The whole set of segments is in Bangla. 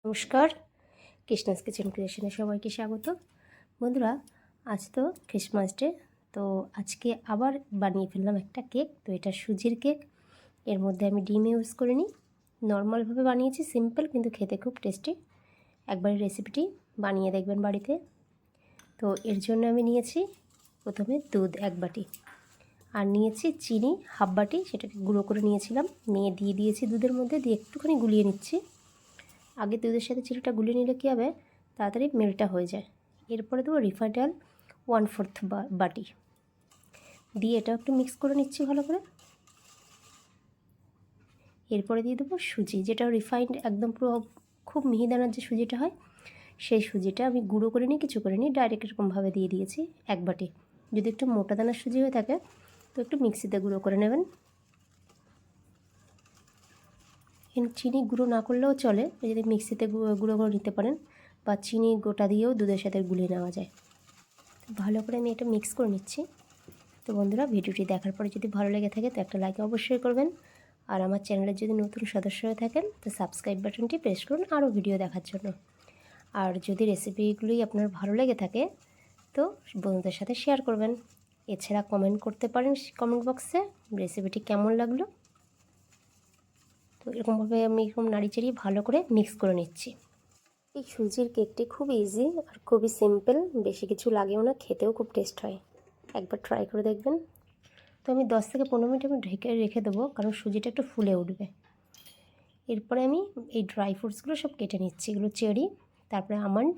নমস্কার, কৃষ্ণাস কিচেন ক্রিয়েশনে সবাইকে স্বাগত। বন্ধুরা, আজ তো ক্রিসমাস ডে, তো আজকে আবার বানিয়ে ফেললাম একটা কেক। তো এটা সুজির কেক। এর মধ্যে আমি ডিম ইউজ করিনি, নর্মালভাবে বানিয়েছি, সিম্পল কিন্তু খেতে খুব টেস্টি। একবার রেসিপিটি বানিয়ে দেখবেন বাড়িতে। তো এর জন্য আমি নিয়েছি প্রথমে দুধ 1 বাটি, আর নিয়েছি চিনি 1/2 বাটি, সেটাকে গুঁড়ো করে নিয়েছিলাম, নিয়ে দিয়ে দিয়েছি দুধের মধ্যে, দিয়ে একটুখানি গুলিয়ে নিচ্ছি। আগে দুধের সাথে চিনিটা গুলিয়ে নিলে কী হবে, তাড়াতাড়ি মেল্টটা হয়ে যায়। এরপরে দেবো রিফাইন্ড অয়েল 1/4 বাটি, দিয়ে এটা একটু মিক্স করে নিচ্ছি ভালো করে। এরপরে দিয়ে দেবো সুজি, যেটা রিফাইন্ড একদম পুরো খুব মিহিদানার যে সুজিটা হয়, সেই সুজিটা আমি গুঁড়ো করে নিই, কিছু করে নিই, ডাইরেক্ট এরকমভাবে দিয়ে দিয়েছি 1 বাটি। যদি একটু মোটা দানার সুজি হয়ে থাকে তো একটু মিক্সিতে গুঁড়ো করে নেবেন। চিনি গুঁড়ো না করলেও চলে, যদি মিক্সিতে গুঁড়ো করে নিতে পারেন, বা চিনি গোটা দিয়েও দুধের সাথে গুলিয়ে নেওয়া যায়। ভালো করে আমি এটা মিক্স করে নিচ্ছি। তো বন্ধুরা, ভিডিওটি দেখার পরে যদি ভালো লেগে থাকে তো একটা লাইক অবশ্যই করবেন, আর আমার চ্যানেলের যদি নতুন সদস্য হয়ে থাকেন তো সাবস্ক্রাইব বাটনটি প্রেস করুন আরও ভিডিও দেখার জন্য। আর যদি রেসিপিগুলি আপনার ভালো লেগে থাকে তো বন্ধুদের সাথে শেয়ার করবেন। এছাড়া কমেন্ট করতে পারেন কমেন্ট বক্সে রেসিপিটি কেমন লাগলো। তো এরকমভাবে আমি এরকম নাড়িচাড়িয়ে ভালো করে মিক্স করে নিচ্ছি। এই সুজির কেকটি খুব ইজি আর খুবই সিম্পল, বেশি কিছু লাগেও না, খেতেও খুব টেস্ট হয়। একবার ট্রাই করে দেখবেন। তো আমি 10 থেকে 15 মিনিট আমি ঢেকে রেখে দেবো, কারণ সুজিটা একটু ফুলে উঠবে। এরপরে আমি এই ড্রাই ফ্রুটসগুলো সব কেটে নিচ্ছি। এগুলো চেরি, তারপরে আমন্ড,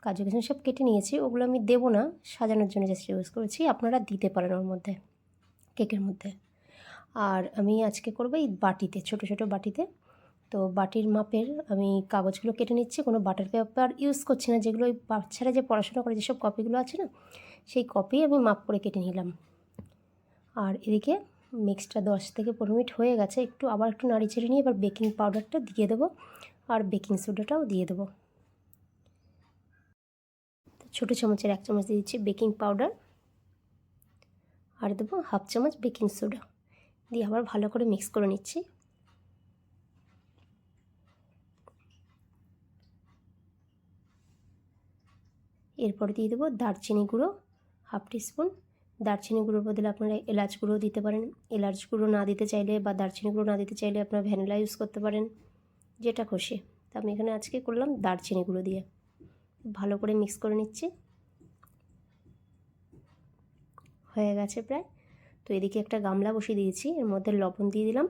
কাজু কিশমিশ সব কেটে নিয়েছি। ওগুলো আমি দেবো না, সাজানোর জন্য জাস্ট ইউজ করেছি, আপনারা দিতে পারেন ওর মধ্যে, কেকের মধ্যে। আর আমি আজকে করবো এই বাটিতে, ছোটো ছোটো বাটিতে। তো বাটির মাপের আমি কাগজগুলো কেটে নিচ্ছি, কোনো বাটার পেপার ইউজ করছি না, যেগুলো ওই বাচ্চারা যে পড়াশোনা করে যেসব কপিগুলো আছে না, সেই কপি আমি মাপ করে কেটে নিলাম। আর এদিকে মিক্সটা 10 থেকে 15 মিনিট হয়ে গেছে, আবার একটু নাড়ি চেড়ে নিয়ে এবার বেকিং পাউডারটা দিয়ে দেবো, আর বেকিং সোডাটাও দিয়ে দেবো। ছোটো চামচের 1 চামচ দিয়ে দিচ্ছি বেকিং পাউডার, আর দেবো 1/2 চামচ বেকিং সোডা, দিয়ে আবার ভালো করে মিক্স করে নিচ্ছি। এরপর দিয়ে দেবো দারচিনি গুঁড়ো 1/2 টিস্পুন। দারচিনি গুঁড়োর বদলে আপনারা এলাচ গুঁড়ো দিতে পারেন। এলাচ গুঁড়ো না দিতে চাইলে বা দারচিনি গুঁড়ো না দিতে চাইলে আপনারা ভ্যানিলা ইউজ করতে পারেন, যেটা খুশি। তো আমি এখানে আজকে করলাম দারচিনি গুঁড়ো দিয়ে। ভালো করে মিক্স করে নিচ্ছি। হয়ে গেছে প্রায়। তো এদিকে একটা গামলা বসিয়ে দিয়েছি, এর মধ্যে লবণ দিয়ে দিলাম,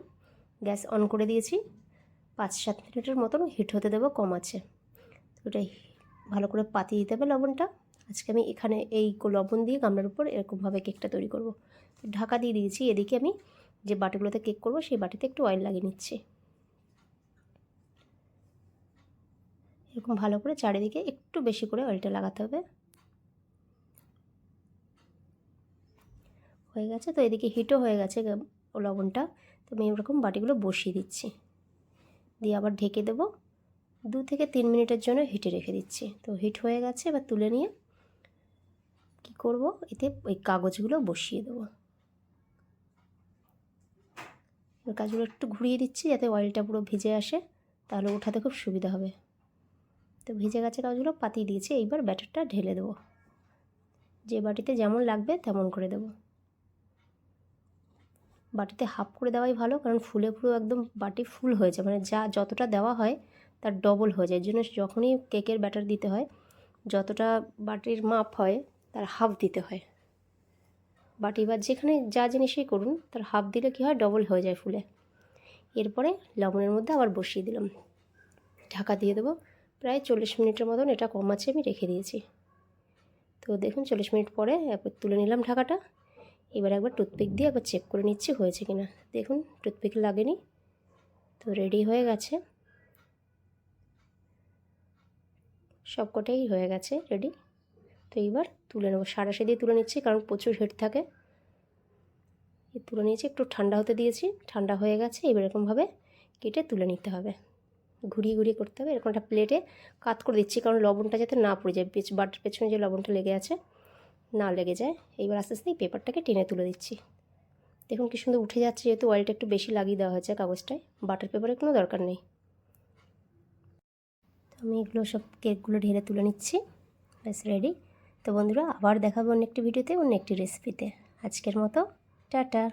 গ্যাস অন করে দিয়েছি। 5-7 মিনিটের মতন হিট হতে দেবো কম আছে। ওটাই ভালো করে পাতিয়ে দিতে হবে লবণটা। আজকে আমি এখানে এই লবণ দিয়ে গামলার উপর এরকমভাবে কেকটা তৈরি করব। ঢাকা দিয়ে দিয়েছি। এদিকে আমি যে বাটিগুলোতে কেক করব সেই বাটিতে একটু অয়েল লাগিয়ে নিচ্ছি। এরকম ভালো করে চারিদিকে একটু বেশি করে অয়েলটা লাগাতে হবে। হয়ে গেছে। তো এদিকে হিটও হয়ে গেছে লবণটা। তো আমি এরকম বাটিগুলো বসিয়ে দিচ্ছি, দিয়ে আবার ঢেকে দেবো। 2 থেকে 3 মিনিটের জন্য হিটে রেখে দিচ্ছি। তো হিট হয়ে গেছে, এবার তুলে নিয়ে কি করব, এতে ওই কাগজগুলো বসিয়ে দেবো। কাজগুলো একটু ঘুরিয়ে দিচ্ছি যাতে অয়েলটা পুরো ভিজে আসে, তাহলে ওঠাতে খুব সুবিধা হবে। তো ভিজে গেছে কাজগুলো, পাতিয়ে দিয়েছি। এইবার ব্যাটারটা ঢেলে দেবো, যে বাটিতে যেমন লাগবে তেমন করে দেবো। বাটিতে হাফ করে দেওয়াই ভালো, কারণ ফুলে পুরো একদম বাটি ফুল হয়ে যায়, মানে যতটা দেওয়া হয় তার ডবল হয়ে যায়। এর জন্য যখনই কেকের ব্যাটার দিতে হয়, যতটা বাটির মাপ হয় তার হাফ দিতে হয়। বাটি বা যেখানে যা জিনিসই করুন তার হাফ দিলে কী হয়, ডবল হয়ে যায় ফুলে। এরপরে লবণের মধ্যে আবার বসিয়ে দিলাম, ঢাকা দিয়ে দেবো। প্রায় 40 মিনিটের মতন এটা কম আছে আমি রেখে দিয়েছি। তো দেখুন 40 মিনিট পরে একবার তুলে নিলাম ঢাকাটা। এবার একবার টুথপিক দিয়ে একবার চেক করে নিচ্ছি হয়েছে কিনা। দেখুন টুথপিক লাগেনি। তো রেডি হয়ে গেছে, সবকটাই হয়ে গেছে রেডি। তো এইবার তুলে নেবো, সাঁড়াশি দিয়ে তুলে নিচ্ছি, কারণ প্রচুর হিট থাকে। তুলে নিয়েছি, একটু ঠান্ডা হতে দিয়েছি, ঠান্ডা হয়ে গেছে। এবার এরকমভাবে কেটে তুলে নিতে হবে, ঘুরিয়ে ঘুরিয়ে করতে হবে। এরকম একটা প্লেটে কাত করে দিচ্ছি, কারণ লবণটা যাতে না পড়ে যায়, বাটার পেছনে যে লবণটা লেগে আছে না লেগে যায়। এইবার আস্তে আস্তে এই পেপারটাকে টেনে তুলে দিচ্ছি। দেখুন কি সুন্দর উঠে যাচ্ছে, যেহেতু অয়েলটা একটু বেশি লাগিয়ে দেওয়া হয়েছে কাগজটায়। বাটার পেপারের কোনো দরকার নেই। আমি এগুলো সব কেকগুলো ঢেলে তুলে নিচ্ছি। ব্যাস রেডি। তো বন্ধুরা, আবার দেখাবো অন্য একটি ভিডিওতে, অন্য একটি রেসিপিতে। আজকের মতো টাটা।